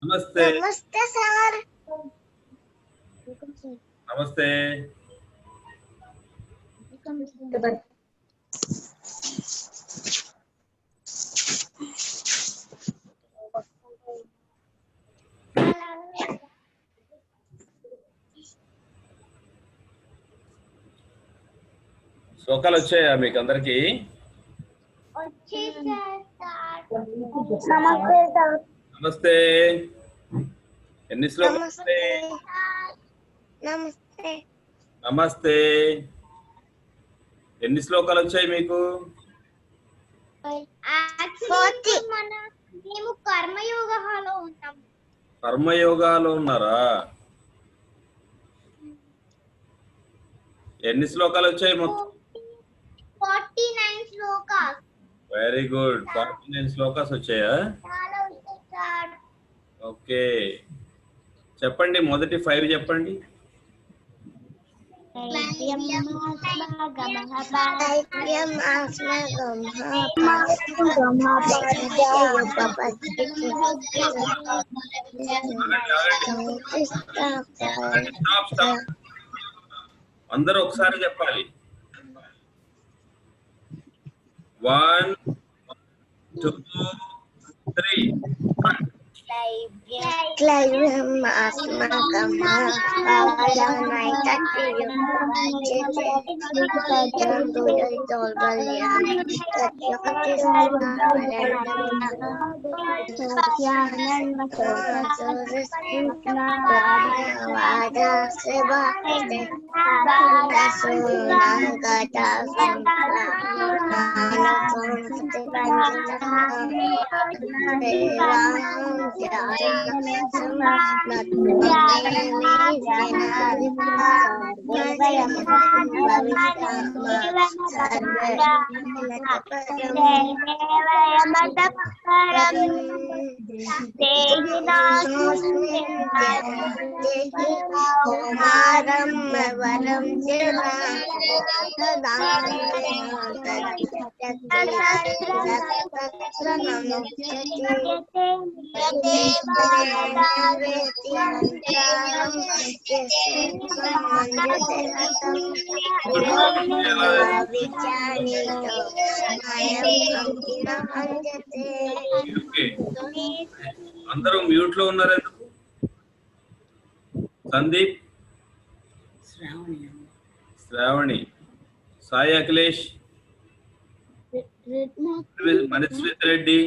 नमस्ते। नमस्ते सर। नमस्ते। శ్లోకాలు వచ్చాయా మీకు అందరికి? नमस्ते सर। నమస్తే. ఎన్ని శ్లోకాలు? नमस्ते नमस्ते నమస్తే. ఎన్ని శ్లోకాలు వచ్చాయి మీకు? మేము కర్మయోగాలో ఉన్నాం. కర్మయోగాలో ఉన్నారా? ఎన్ని శ్లోకాలు వచ్చాయి మొత్తం? 49 శ్లోకాస్. Very good. 49 శ్లోకాస్ వచ్చాయా? ఓకే, చెప్పండి. మొదటి 5 చెప్పండి. అందరూ ఒకసారి చెప్పాలి. 1 2 3. అందరూ మ్యూట్ లో ఉన్నారు ఎందుకు? సందీప్, శ్రావణి, సాయి అఖిలేష్, మనస్విత్ రెడ్డి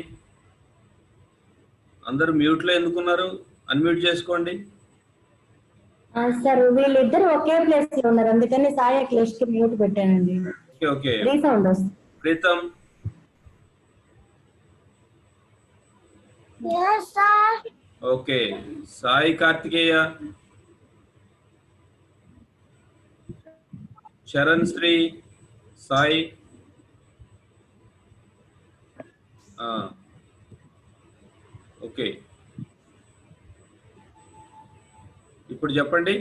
అందరూ మ్యూట్ లో ఎందుకున్నారు? అన్మ్యూట్ చేసుకోండి. సార్ వీళ్ళిద్దరు ఒకే ప్లేస్ లో ఉన్నారు, అందుకని సాయి అఖిలేష్ కి మ్యూట్ పెట్టానండి. Okay okay. రీసౌండ్ వస్తుంది. ప్రీతం, ఓకే. సాయి కార్తికేయ, చరణ్ శ్రీ, సాయి, ఓకే. ఇప్పుడు చెప్పండి.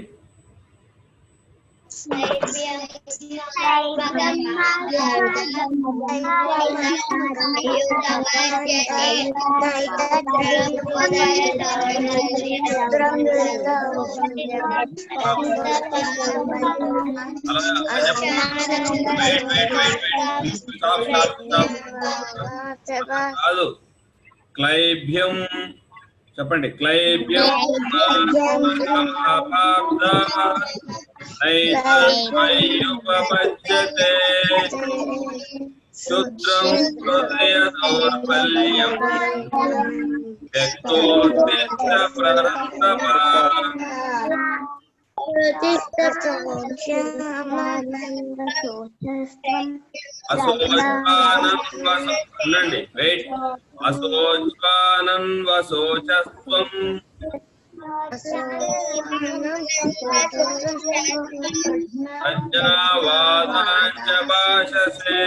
కాదు, క్లైభ్యం చెప్పండి. క్లైభ్యం నైతయుపపద్యతే శుద్రం హృదయ దౌర్బల్యం వ్యక్తోద్దిష్ట ప్రహర్తమా. ఉండండి, వెయిట్. అశోచానన్ వశోచస్వం అజ్ఞావాదాంచ భాషసే.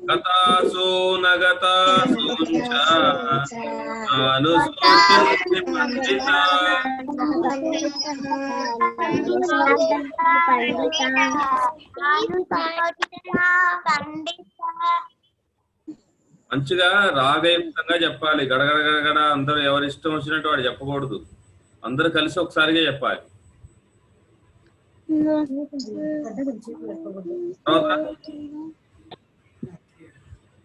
గతాసు నగతాసు చ అనుస్మృతి పండిత మంచిగా రాగయుక్తంగా చెప్పాలి. గడగడ గడగడ అందరూ ఎవరి ఇష్టం వచ్చినట్టు వాడు చెప్పకూడదు. అందరూ కలిసి ఒకసారిగా చెప్పాలి.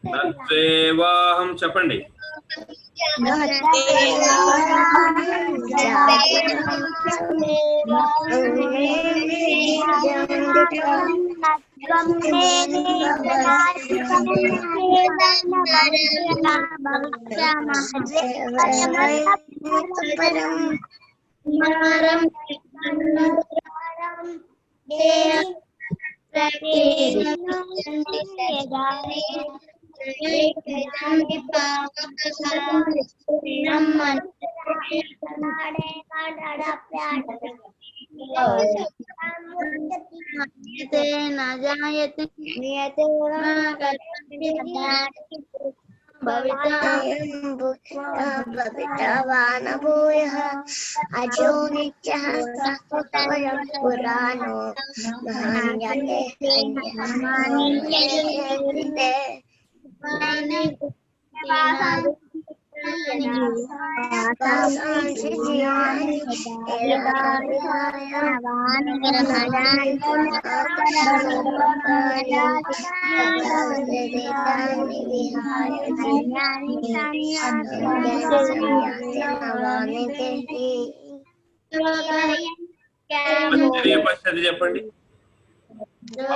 నత్వేవాహం చెప్పండి. अजो नित्यः सत्वतोऽयं पुराणो महान्यते ఆశ్చర్య పశ్యతి చెప్పండి.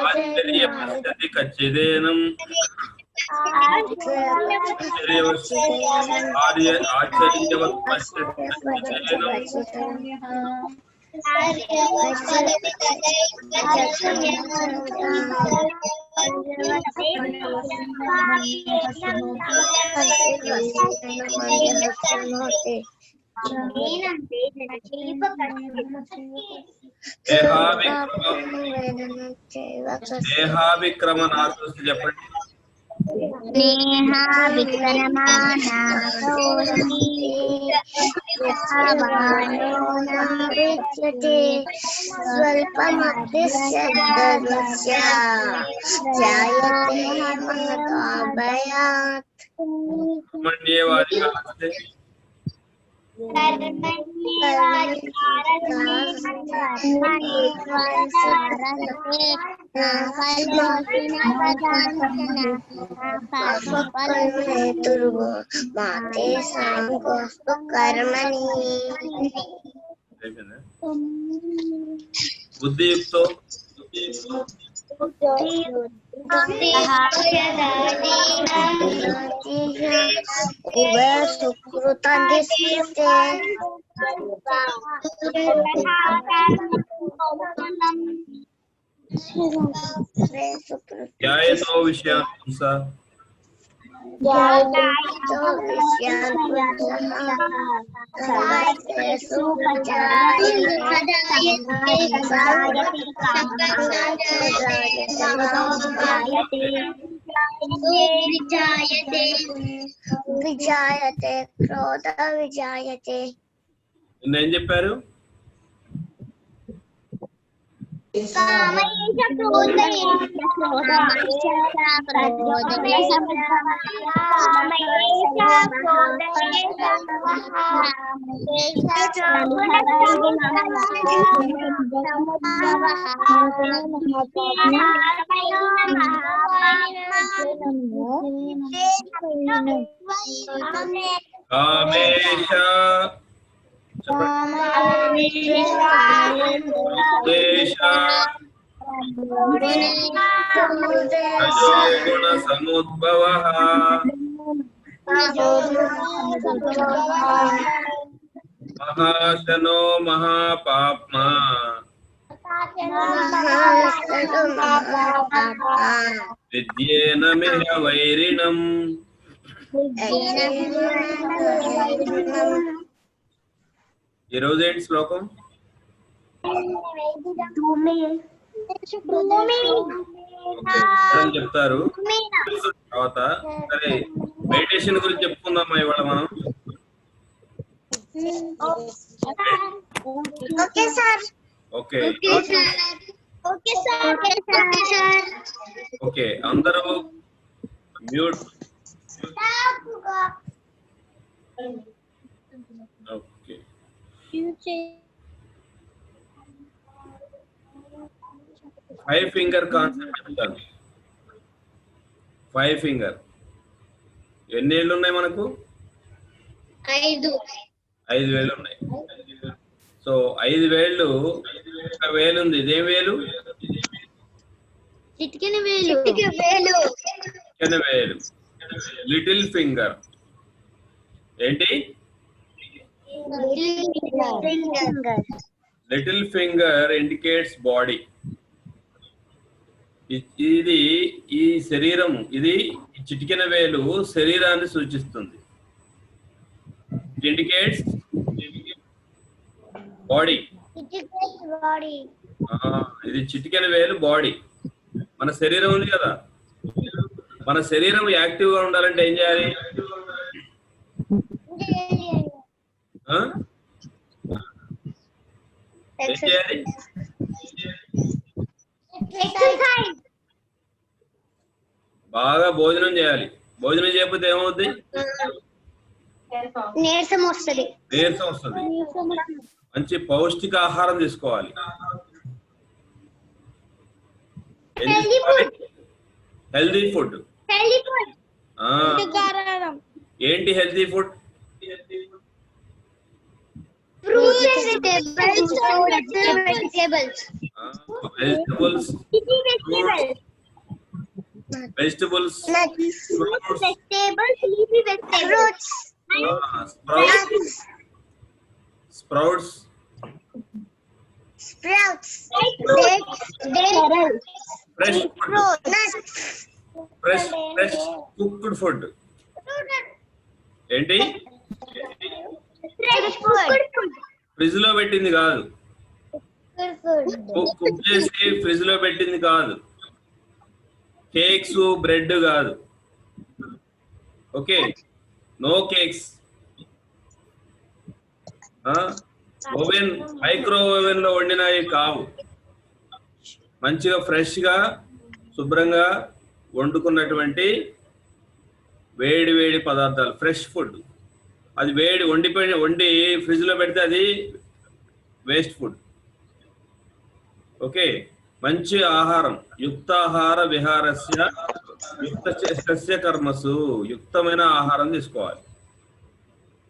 ఆశ్చర్య పశ్యతి కచ్చిదేనం ఆశ్చర్యవత్ పశ్యతి కచ్చిదేనం దేహావిక్రమనాథు చెప్పండి. బుద్ధియుక్తో ధ్యాయతో విషయాంస విజాయతే క్రోధ విజాయతే. ఏం చెప్పారు? కామేశ రజోగుణ సముద్భవః మహాశనో మహాపాప్మా విద్యేన మిహ వైరిణం. ఈరోజు ఏంటి శ్లోకం? అని చెప్తారు. తర్వాత సరే మెడిటేషన్ గురించి చెప్పుకుందామా ఇవాళ మనం. Okay sir. Okay okay sir. Okay అందరూ మ్యూట్. ఓకే 5 ఫింగర్ కాన్సెప్ట్ చెప్తాను. 5 ఫింగర్ ఎన్ని ఏళ్ళు ఉన్నాయి మనకు? 5 వేళ్ళు ఉన్నాయి. సో 5 వేళ్ళు, ఒక వేలు ఉంది. ఇదేం వేలు? చిటికెన వేలు. లిటిల్ ఫింగర్ ఏంటి? Little finger indicates body. ఇది ఈ శరీరం, ఇది చిటికెన వేలు శరీరాన్ని సూచిస్తుంది. Indicates body. ఇది చిటికెన వేలు బాడీ. మన శరీరం ఉంది కదా, మన శరీరం యాక్టివ్ గా ఉండాలంటే ఏం చేయాలి? ఏం చేయాలి? బాగా భోజనం చేయాలి. భోజనం చేయకపోతే ఏమవుద్ది? నీరసం వస్తుంది. మంచి పౌష్టిక ఆహారం తీసుకోవాలి. Healthy food. ఏంటి healthy food? Vegetables, sprouts, fresh cooked food. ఏంటి? ఫ్రిడ్జ్ లో పెట్టింది కాదు, కుక్ చేసి ఫ్రిడ్జ్ లో పెట్టింది కాదు. కేక్స్, బ్రెడ్ కాదు. Okay, no cakes. Oven, micro oven లో వండినవి కావు. మంచిగా ఫ్రెష్ గా శుభ్రంగా వండుకున్నటువంటి వేడి వేడి పదార్థాలు, ఫ్రెష్ ఫుడ్. అది వేడి వండి ఫ్రిడ్జ్ లో పెడితే అది వేస్ట్ ఫుడ్. ఓకే, మంచి ఆహారం. యుక్తాహార విహారస్య యుక్త సస్య కర్మసు. యుక్తమైన ఆహారం తీసుకోవాలి.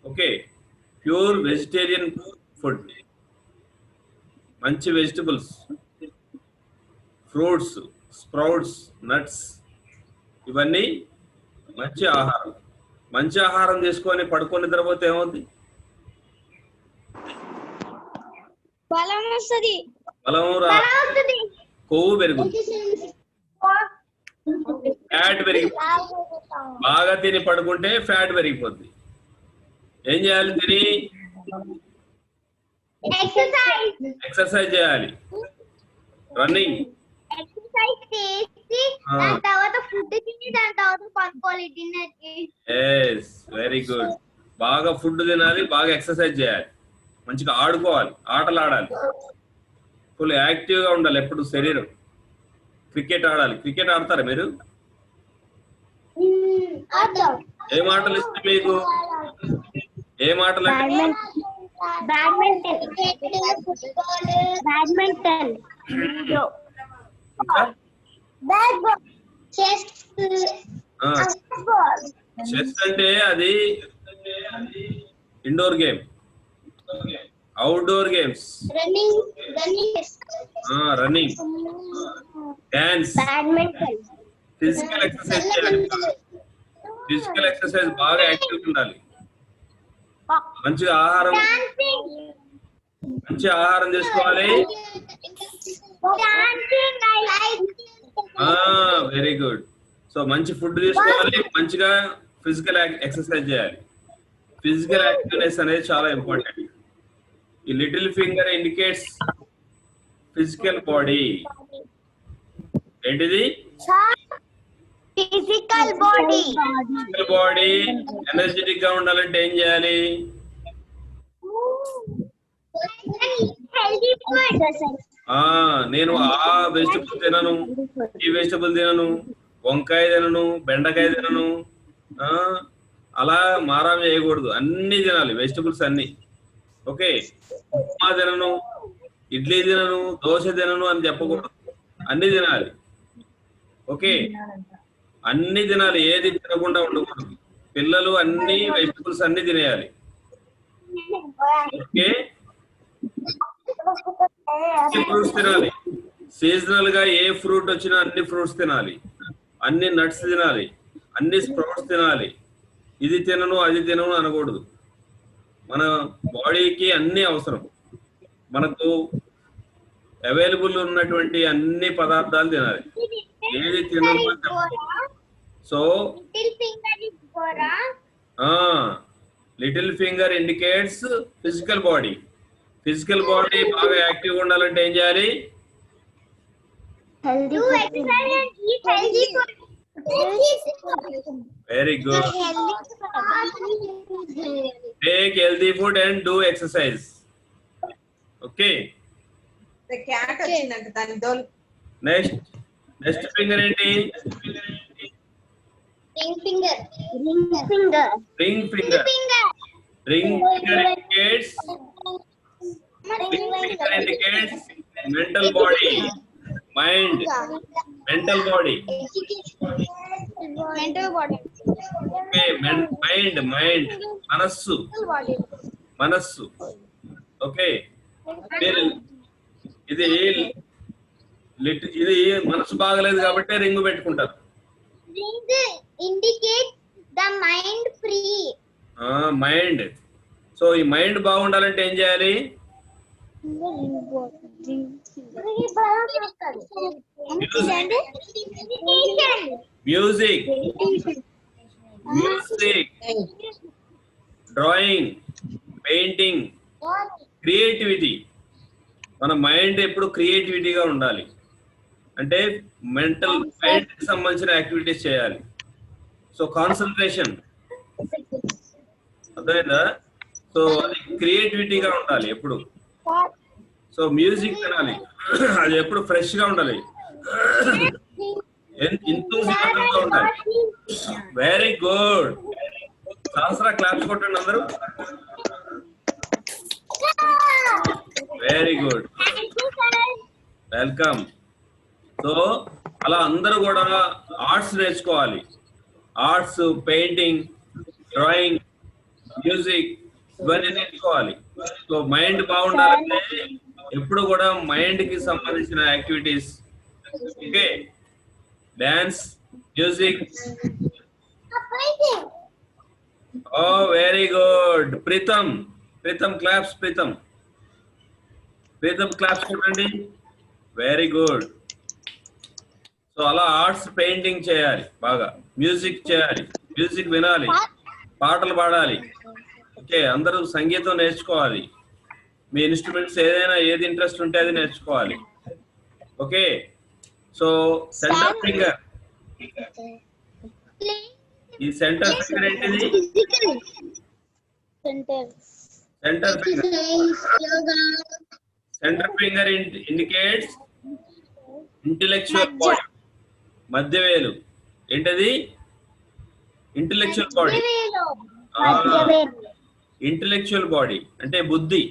Okay, pure vegetarian food. మంచి వెజిటబుల్స్, ఫ్రూట్స్, స్ప్రౌట్స్, నట్స్, ఇవన్నీ మంచి ఆహారం. మంచి ఆహారం తీసుకొని పడుకొని నిద్రపోతే ఏమవుద్ది? బలము రా, కొవ్వు పెరుగుతుంది, ఫ్యాట్ పెరిగిపోతుంది. బాగా తిని పడుకుంటే ఫ్యాట్ పెరిగిపోద్ది. ఏం చేయాలి? తిని ఎక్సర్సైజ్ చేయాలి. Running, very good. బాగా ఫుడ్ తినాలి, బాగా ఎక్సర్సైజ్ చేయాలి, మంచిగా ఆడుకోవాలి, ఆటలు ఆడాలి, ఫుల్ యాక్టివ్ గా ఉండాలి ఎప్పుడు శరీరం. క్రికెట్ ఆడాలి. క్రికెట్ ఆడతారా మీరు? ఏం ఆటలు ఇష్టం మీకు? ఏం ఆటలు అంటే? బ్యాడ్మింటన్, చెస్ అంటే అది indoor game. Outdoor games, running, dance, physical exercise చేయాలి. ఫిజికల్ ఎక్సర్సైజ్ బాగా యాక్టివ్ ఉండాలి. మంచి ఆహారం తీసుకోవాలి. Very good. సో మంచి ఫుడ్ తీసుకోవాలి, మంచిగా ఫిజికల్ ఎక్సర్సైజ్ చేయాలి. ఫిజికల్ యాక్టివ్నెస్ అనేది చాలా ఇంపార్టెంట్. ఈ little finger indicates physical body. ఏంటిది? Physical body. Physical body energetic గా ఉండాలంటే ఏం చేయాలి? Healthy food. నేను ఆ వెజిటబుల్ తినను, ఈ వెజిటబుల్ తినను, వంకాయ తినను, బెండకాయ తినను, అలా మారం చేయకూడదు. అన్ని తినాలి, వెజిటబుల్స్ అన్ని. ఓకే, ఉప్మా తినను, ఇడ్లీ తినను, దోశ తినను అని చెప్పకూడదు. అన్ని తినాలి. ఓకే, అన్ని తినాలి, ఏది తినకుండా ఉండకూడదు. పిల్లలు అన్ని వెజిటబుల్స్ అన్ని తినేయాలి. ఓకే, ఫ్రూట్స్ తినాలి. సీజనల్ గా ఏ ఫ్రూట్ వచ్చినా అన్ని ఫ్రూట్స్ తినాలి, అన్ని నట్స్ తినాలి, అన్ని స్ప్రౌట్స్ తినాలి. ఇది తినను అది తినను అనకూడదు. మన బాడీకి అన్ని అవసరం. మనకు అవైలబుల్ ఉన్నటువంటి అన్ని పదార్థాలు తినాలి, ఏది తినను అని చెప్పకూడదు. So little finger indicates physical body. Physical body బాగా యాక్టివ్ గా ఉండాలంటే ఏం చేయాలి? Very good. Take healthy food and do exercise. Okay, next finger ఏంటి? Ring finger. Ring finger indicates mental body, mind, mental body. Okay, mind, మనస్సు. Okay, ఇది మనసు బాగలేదు కాబట్టి రింగ్ పెట్టుకుంటారు. Ring indicates the mind free. Mind. So ఈ mind బాగుండాలంటే ఏం చేయాలి? Music, drawing, painting, creativity. మన మైండ్ ఎప్పుడు క్రియేటివిటీగా ఉండాలి. అంటే మైండ్ కి సంబంధించిన యాక్టివిటీస్ చేయాలి. సో కాన్సన్ట్రేషన్, అర్థమైందా? సో అది క్రియేటివిటీగా ఉండాలి ఎప్పుడు. సో మ్యూజిక్ వినాలి, అది ఎప్పుడు ఫ్రెష్ గా ఉండాలి, ఎంతూసియాజంగా ఉండాలి. Very good. సహస్ర క్లాప్స్ కొట్టండి అందరూ. Very good, welcome. సో అలా అందరూ కూడా ఆర్ట్స్ నేర్చుకోవాలి. ఆర్ట్స్, పెయింటింగ్, డ్రాయింగ్, మ్యూజిక్ ఇవన్నీ నేర్చుకోవాలి. సో మైండ్ బాగుండాలంటే ఎప్పుడు కూడా మైండ్ కి సంబంధించిన activities. Okay, dance, music. Oh very good. Preetam claps. Preetam claps కొట్టండి. Very good. సో అలా ఆర్ట్స్, పెయింటింగ్ చేయాలి, బాగా మ్యూజిక్ చేయాలి, మ్యూజిక్ వినాలి, పాటలు పాడాలి. ఓకే, అందరూ సంగీతం నేర్చుకోవాలి. మీ ఇన్స్ట్రుమెంట్స్ ఏది ఇంట్రెస్ట్ ఉంటే అది నేర్చుకోవాలి. Okay, so centre finger. ఈ సెంటర్ ఫింగర్ ఏంటిది? Centre finger indicates intellectual body. మధ్యవేలు ఏంటది? Intellectual body. ఇంటెలెక్చువల్ బాడీ అంటే బుద్ధి.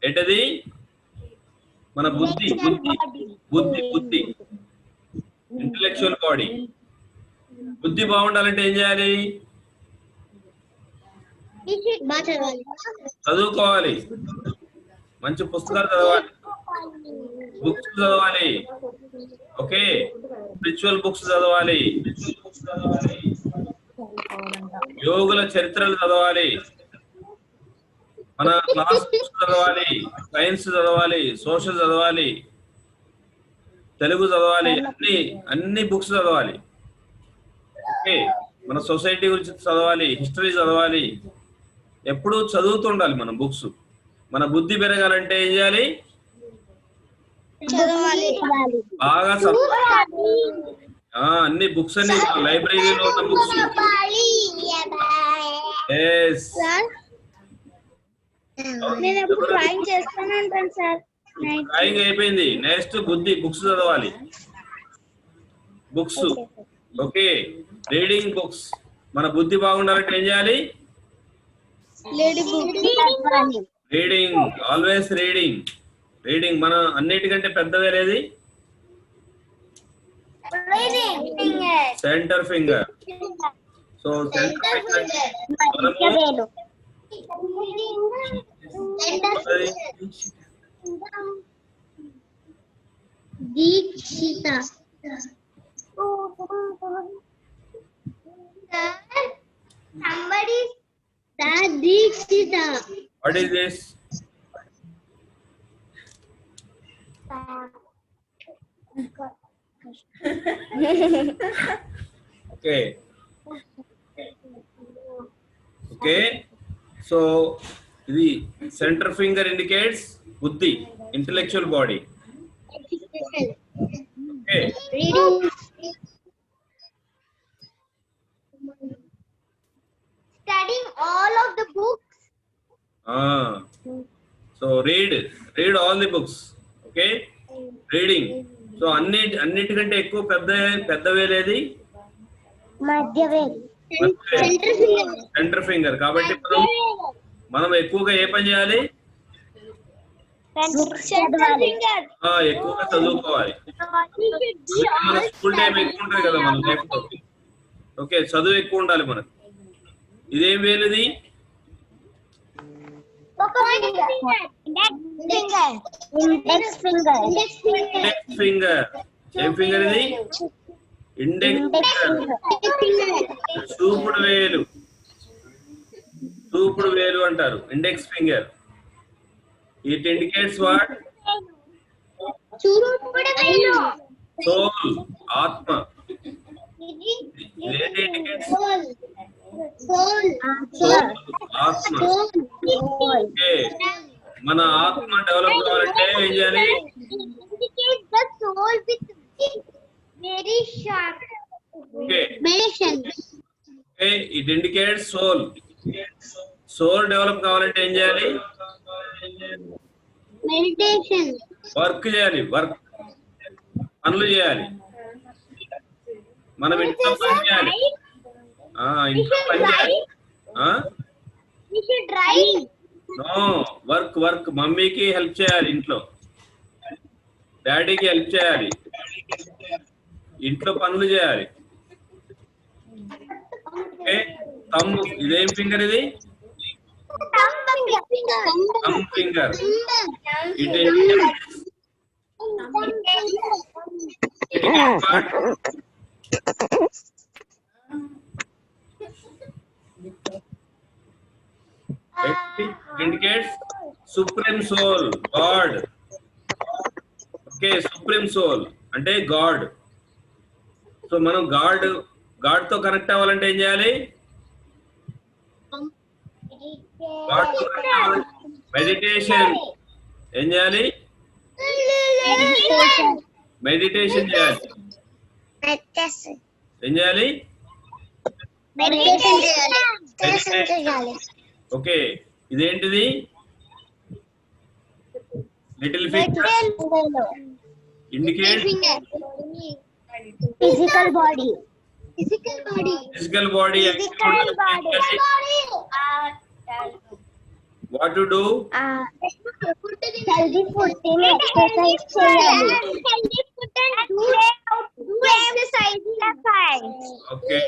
ఏంటది? మన బుద్ధి. Intellectual body. బుద్ధి బాగుండాలంటే ఏం చేయాలి? చదువుకోవాలి, మంచి పుస్తకాలు చదవాలి, బుక్స్ చదవాలి. ఓకే, స్పిరిచువల్ బుక్స్ చదవాలి, యోగుల చరిత్రలు చదవాలి, మన క్లాస్ బుక్స్ చదవాలి, సైన్స్ చదవాలి, సోషల్ చదవాలి, తెలుగు చదవాలి, అన్ని బుక్స్ చదవాలి. ఓకే, మన సొసైటీ గురించి చదవాలి, హిస్టరీ చదవాలి. ఎప్పుడు చదువుతూ ఉండాలి మనం బుక్స్. మన బుద్ధి పెరగాలంటే ఏం చేయాలి? చదవాలి. బాగా అన్ని బుక్స్ అన్ని లైబ్రరీలో ఉన్న బుక్స్. ఎస్ నేను ఎప్పుడు డ్రాయింగ్ చేస్తానే ఉంటాను సార్. డ్రాయింగ్ అయిపోయింది. నెక్స్ట్ బుద్ధి, బుక్స్ చదవాలి. Books okay, reading books. మన బుద్ధి బాగుండాలంటే ఏం చేయాలి? Reading, always reading. రీడింగ్ మన అన్నిటికంటే పెద్దవేరేది? Centre finger. So centre finger Deekshita. Somebody that Deekshita. What is this? Okay. Okay. So the center finger indicates buddhi, intellectual body. Okay. Reading. Studying all of the books. So read all the books. Okay. Reading. So అన్నిటికంటే ఎక్కువ పెద్దవేలేది? మధ్యవేలు. Centre finger. కాబట్టి మనం ఎక్కువగా ఏ పని చేయాలి? ఎక్కువగా చదువుకోవాలి. మన స్కూల్ టైం ఎక్కువ ఉంటుంది కదా మన లైఫ్ లో. ఓకే, చదువు ఎక్కువ ఉండాలి మనకు. ఇదేం వేలుది? Index finger. ఏం ఫింగర్ ఇది? Index finger. చూపుడు వేలు అంటారు index finger. It indicates what? Soul, ఆత్మ. ఇదేంటి ఇండికేట్స్? ఆత్మ. ఓకే, మన ఆత్మ డెవలప్ కావాలంటే ఏం చేయాలి? Okay, it indicates soul. Soul develop కావాలంటే ఏం చేయాలి? మెడిటేషన్. వర్క్ చేయాలి. పనులు చేయాలి. మనం ఇంట్లో పని చేయాలి. ఇంట్లో పని చేయాలి. No, work. మమ్మీకి హెల్ప్ చేయాలి, ఇంట్లో డాడీకి హెల్ప్ చేయాలి, ఇంట్లో పనులు చేయాలి. Okay, thumb. ఇదేం ఫింగర్ ఇది? Thumb finger. It indicates supreme soul, God. Okay, supreme soul అంటే గాడ్. సో మనం గాడ్ తో కనెక్ట్ అవ్వాలంటే ఏం చేయాలి? గాడ్ తో కనెక్ట్ అవ్వాలి. మెడిటేషన్. ఏం చేయాలి? మెడిటేషన్ చేయాలి. ఏం చేయాలి? మెడిటేషన్ చేయాలి. ఓకే, ఇదేంటిది? Little finger indicate physical body. What to do? Healthy food తిని ఎక్సర్సైజ్ చేయాలి. ఓకే,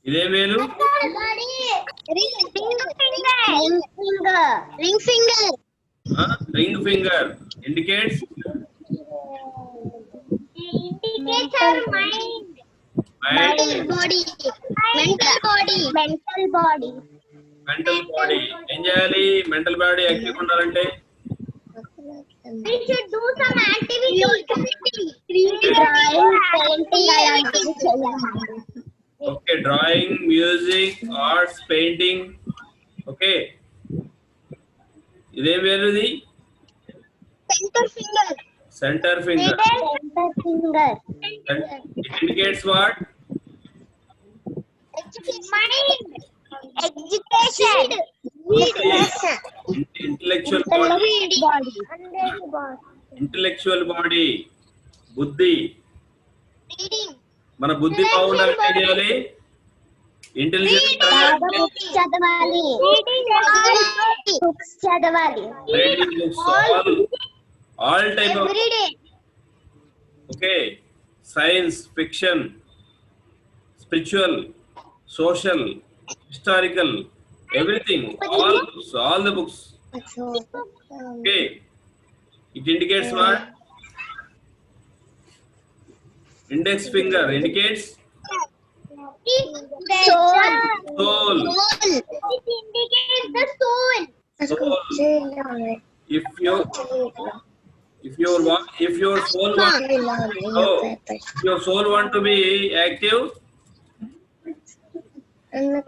ఇదే వేలు? Ring finger indicates mental body. ఏం చేయాలి మెంటల్ బాడీ యాక్టివ్ ఉండాలంటే? We should do some activities. Drawing, painting. Okay, drawing, music, arts, painting. Okay. Okay, ఇదేం వేలు ఇది? Center finger. Centre finger. Center finger. It indicates what? Mind. Education. Intellectual body. Intellectual body. బుద్ధి. Reading. మన బుద్ధి బాగుండాలంటే ఏం చేయాలి? ఇంటెలిజెంట్ చదవాలి. Books చదవాలి. Reading books, all type of, Every day. Okay, science, fiction, spiritual, social, historical, everything, all the books. Okay, it indicates what? Index finger indicates soul. It indicates the soul. If your soul want to be active,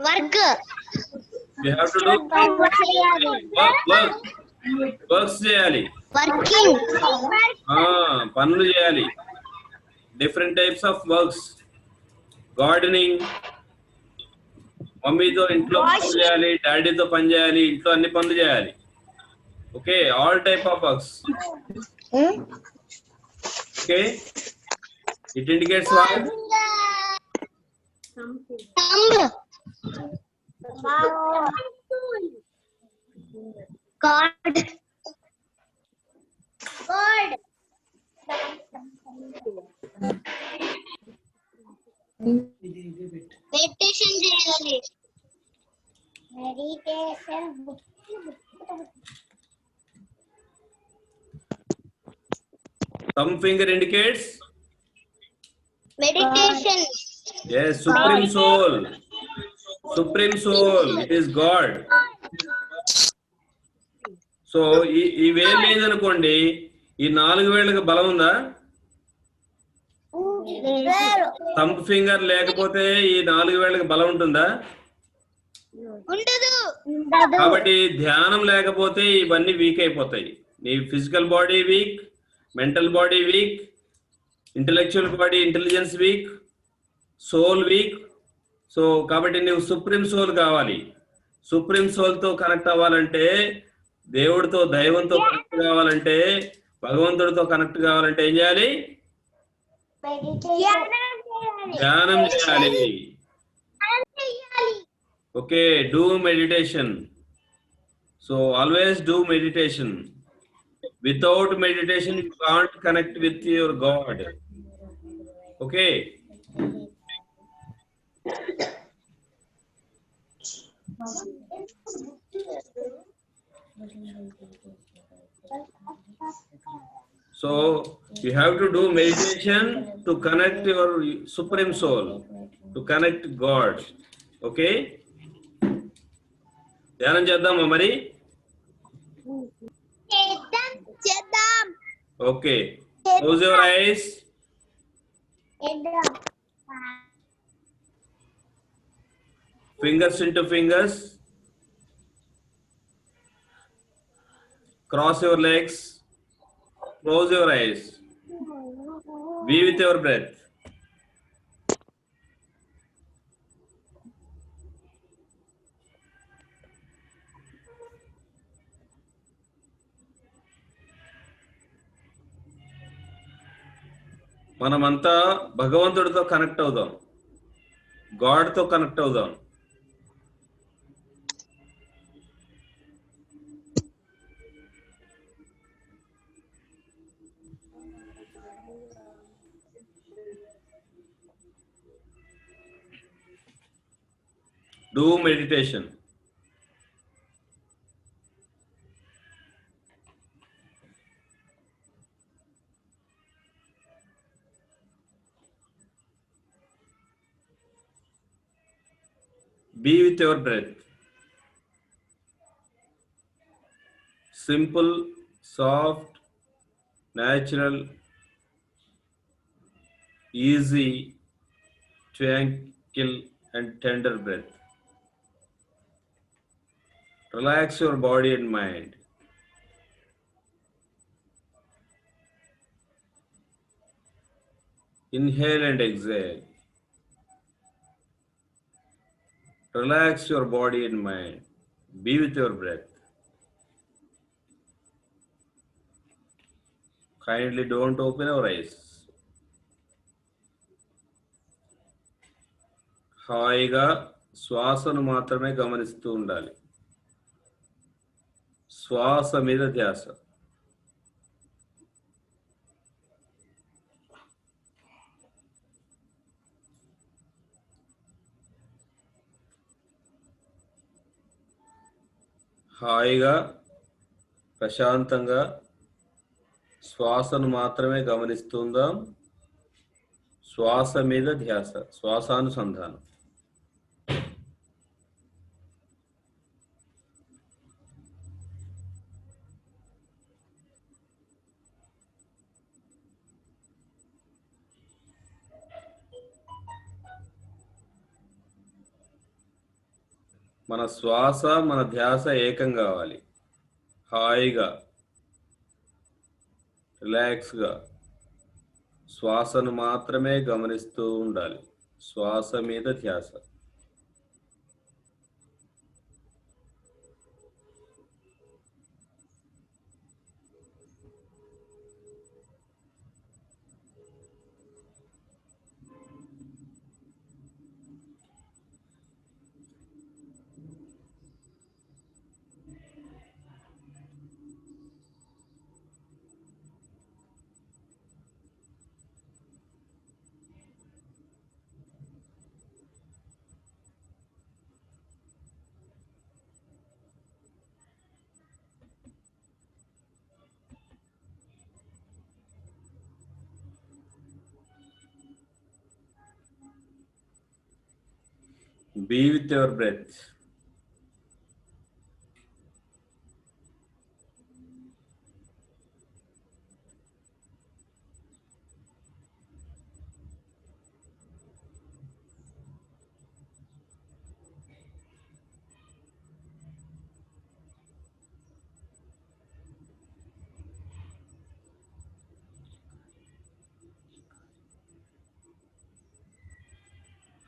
Work. you have to do works చేయాలి, Working. పనులు చేయాలి. Different types of works. Gardening, మమ్మీతో ఇంట్లో పనులు చేయాలి, డాడీతో పని చేయాలి, ఇంట్లో అన్ని పనులు చేయాలి. Okay, all type of works. Okay, it indicates what? Thumb. God. Meditation చేయాలి. Meditation. Thumb finger indicates Meditation. yes, supreme soul. Supreme soul, it is God. So ఈ వేలు లేదనుకోండి, ఈ 4 వేళ్ళకి బలం ఉందా? థంబ్ ఫింగర్ లేకపోతే ఈ 4 వేళ్ళకి బలం ఉంటుందా? ఉండదు. కాబట్టి ధ్యానం లేకపోతే ఇవన్నీ వీక్ అయిపోతాయి. నీ physical body weak, mental body weak, intellectual body intelligence weak, soul weak. So కాబట్టి నువ్వు సుప్రీం సోల్ కావాలి. సుప్రీం సోల్ తో కనెక్ట్ అవ్వాలంటే, దేవుడితో, దైవంతో కనెక్ట్ కావాలంటే, భగవంతుడితో కనెక్ట్ కావాలంటే ఏం చేయాలి? ధ్యానం చేయాలి. Okay, do meditation. So always do meditation. Without meditation you can't connect with your God. Okay, so you have to do meditation to connect your supreme soul, to connect God. Okay, ధ్యానం చేద్దామా మరి? చేద్దాం. Okay, close your eyes. Fingers into fingers. Cross your legs. Close your eyes. Be with your breath. మనమంతా భగవంతుడితో connect అవుదాం, గాడ్తో connect అవుదాం. Do meditation. Be with your breath. Simple, soft, natural, easy, tranquil and tender breath. Relax your body and mind. Inhale and exhale. Relax your body and mind. Be with your breath. Kindly don't open your eyes. హాయిగా శ్వాసను మాత్రమే గమనిస్తూ ఉండాలి. శ్వాస మీద ధ్యాస. హాయిగా ప్రశాంతంగా శ్వాసను మాత్రమే గమనిస్తుందాం. శ్వాస మీద ధ్యాస, శ్వాసానుసంధానం. మన శ్వాస మన ధ్యాస ఏకం కావాలి. హాయిగా రిలాక్స్గా శ్వాసను మాత్రమే గమనిస్తూ ఉండాలి. శ్వాస మీద ధ్యాస. Be with your breath.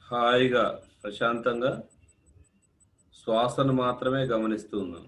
హాయిగా ప్రశాంతంగా శ్వాసను మాత్రమే గమనిస్తూ ఉన్నాం.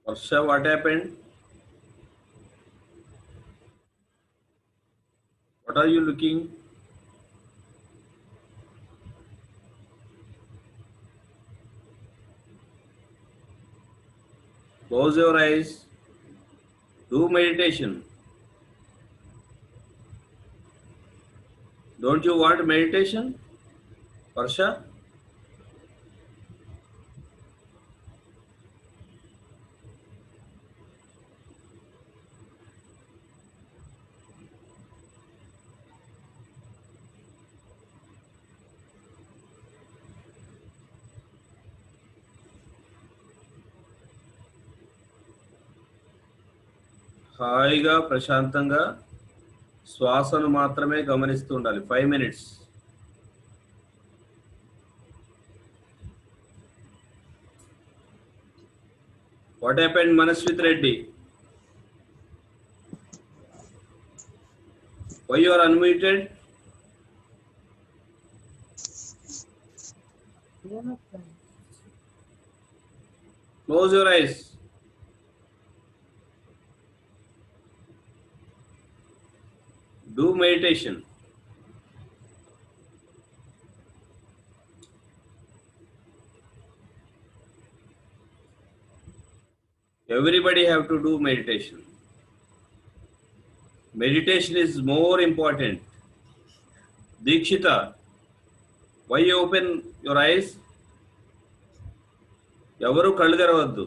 Varsha, what happened? What are you looking? Close your eyes. Do meditation. Don't you want meditation, Varsha? హాయిగా ప్రశాంతంగా శ్వాసను మాత్రమే గమనిస్తూ ఉండాలి. 5 minutes. What happened, Manaswit Reddy? Why you are unmuted? Close your eyes. Do meditation. Everybody have to do meditation. Meditation is more important. Dikshita, why you open your eyes? ఎవరు కళ్ళు తెరవద్దు.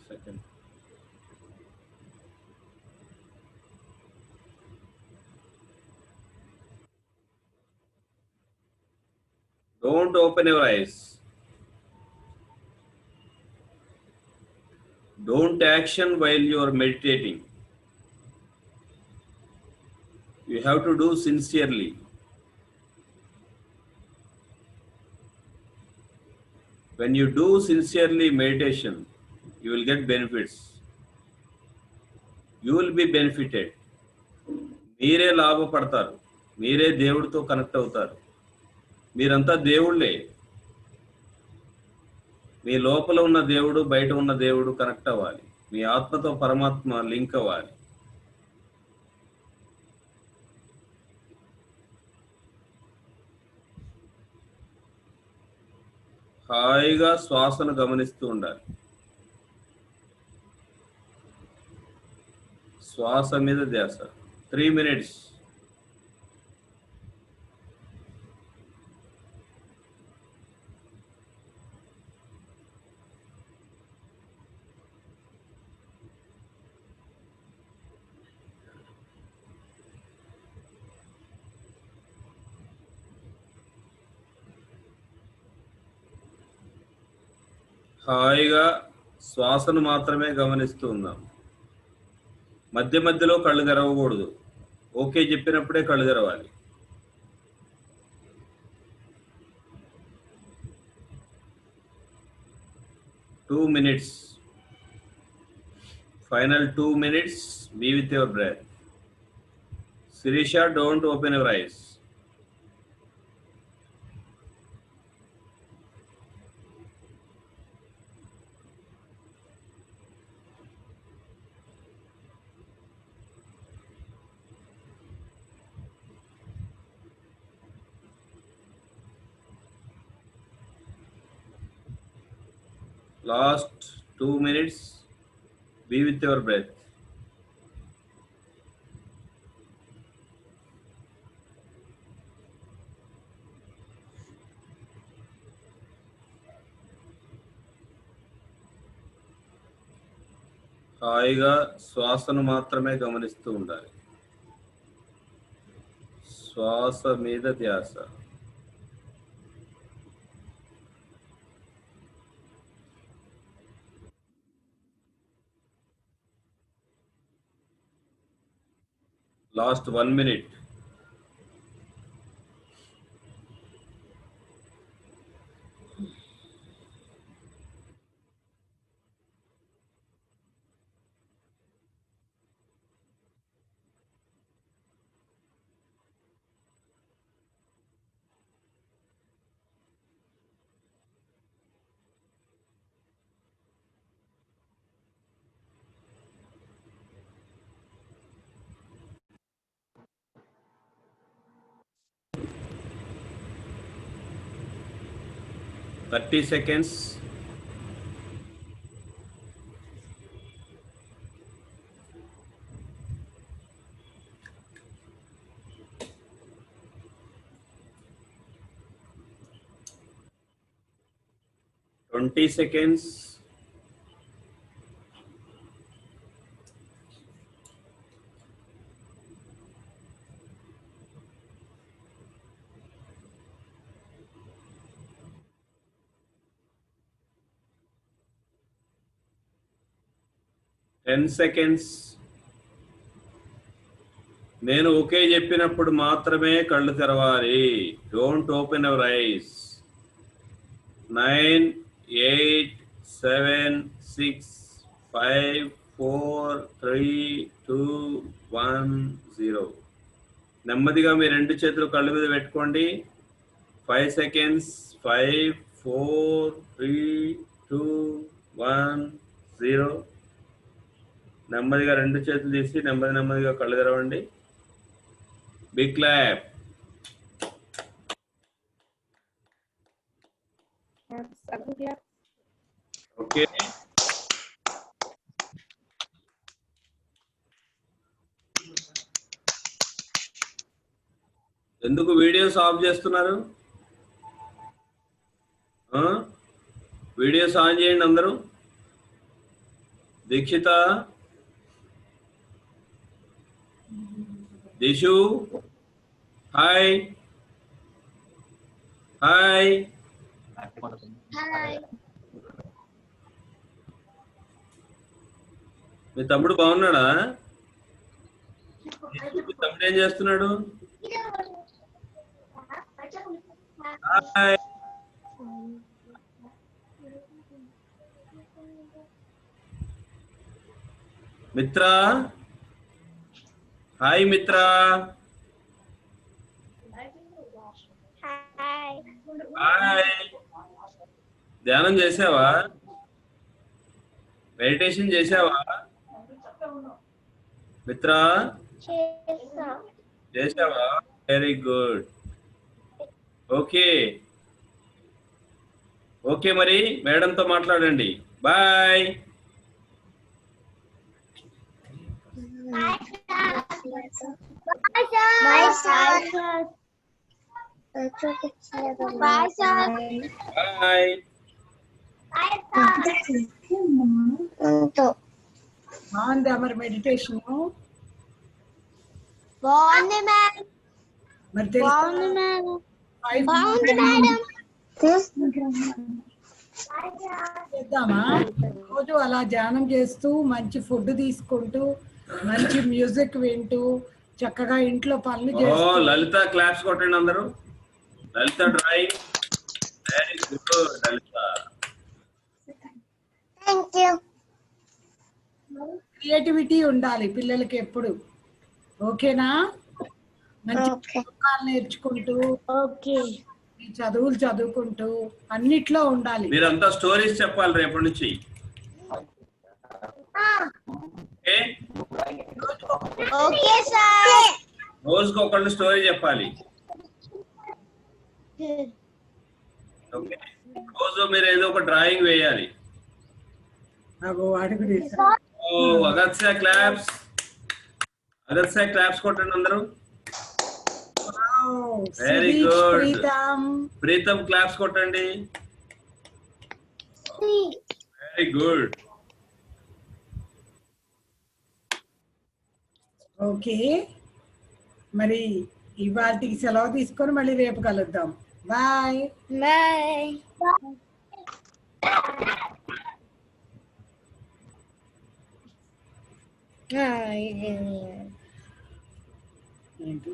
Second. Don't open your eyes. Don't action while you are meditating. You have to do sincerely. When you do sincerely meditation, you will get benefits. You will be benefited. మీరే లాభపడతారు. మీరే దేవుడితో connect అవుతారు. మీరంతా దేవుళ్ళే. మీ లోపల ఉన్న దేవుడు బయట ఉన్న దేవుడు కనెక్ట్ అవ్వాలి. మీ ఆత్మతో పరమాత్మ లింక్ అవ్వాలి. హాయిగా శ్వాసను గమనిస్తూ ఉండాలి. శ్వాస మీద ధ్యాస. 3 minutes. హాయిగా శ్వాసను మాత్రమే గమనిస్తూ ఉందాం. మధ్య మధ్యలో కళ్ళు తెరవకూడదు. ఓకే చెప్పినప్పుడే కళ్ళు తెరవాలి. Two minutes. Final 2 minutes. Be with your breath. Sirisha, don't open your eyes. Last 2 minutes. Be with your breath. హాయిగా శ్వాసను మాత్రమే గమనిస్తూ ఉండాలి. శ్వాస మీద ధ్యాస. Last 1 minute. Thirty seconds. Twenty seconds. Ten seconds. నేను ఓకే చెప్పినప్పుడు మాత్రమే కళ్ళు తెరవాలి. Don't open your eyes. 9, 8, 7, 6, 5, 4, 3, 2, 1, 0. నెమ్మదిగా మీ రెండు చేతులు కళ్ళు మీద పెట్టుకోండి. 5 seconds. 5, 4, 3, 2, 1, 0. నెమ్మదిగా రెండు చేతులు తీసి నెమ్మదిగా కళ్ళు తెరవండి. Big clap. ఓకే, ఎందుకు వీడియోస్ ఆఫ్ చేస్తున్నారు? వీడియోస్ ఆన్ చేయండి అందరూ. Deekshita, Dishu, hi hi. Hi. మీ తమ్ముడు బాగున్నాడా? మీ తమ్ముడు ఏం చేస్తున్నాడు? హాయ్. మిత్ర, హాయ్ మిత్ర. హాయ్. హాయ్. ధ్యానం చేసావా? మెడిటేషన్ చేసావా మిత్ర? చేసావా? Very good. ఓకే ఓకే, మరి మేడంతో మాట్లాడండి. Bye. Bye sir. Bye sir. Bye. బాగుందా మరి మెడిటేషన్? బాగుంది మేడం. మరి బాగుంది మేడం. తెలుసు బాగుంది మేడం. చేద్దామా? రోజు అలా ధ్యానం చేస్తూ మంచి ఫుడ్ తీసుకుంటూ మంచి మ్యూజిక్ వింటూ చక్కగా ఇంట్లో పనులు ఓ చేస్తూ లలిత, క్లాప్స్ కొట్టండి అందరూ. Lalitha drawing, very good Lalitha. Thank you. Creativity ఉండాలి పిల్లలకి ఎప్పుడు. ఓకేనా? మంచి పుస్తకాలు నేర్చుకుంటూ ఓకే. ఈ చదువులు చదువుకుంటూ అన్నిట్లో ఉండాలి. మీరంతా స్టోరీస్ చెప్పాలి రేపటి నుంచి. Okay, okay sir. రోజుకి ఒకళ్ళు స్టోరీ చెప్పాలి. ఓకే, రోజు మీరు ఏదో ఒక డ్రాయింగ్ వేయాలి. అగో అడుగు ఓ అగత్య క్లాప్స్, అగత్య క్లాప్స్ కొట్టండి అందరూ. Very good. ప్రీతం క్లాప్స్ కొట్టండి. Very good. ఓకే, మరి ఇవాటికి సెలవు తీసుకొని మళ్ళీ రేపు కలుద్దాం. Bye bye. ఏంటి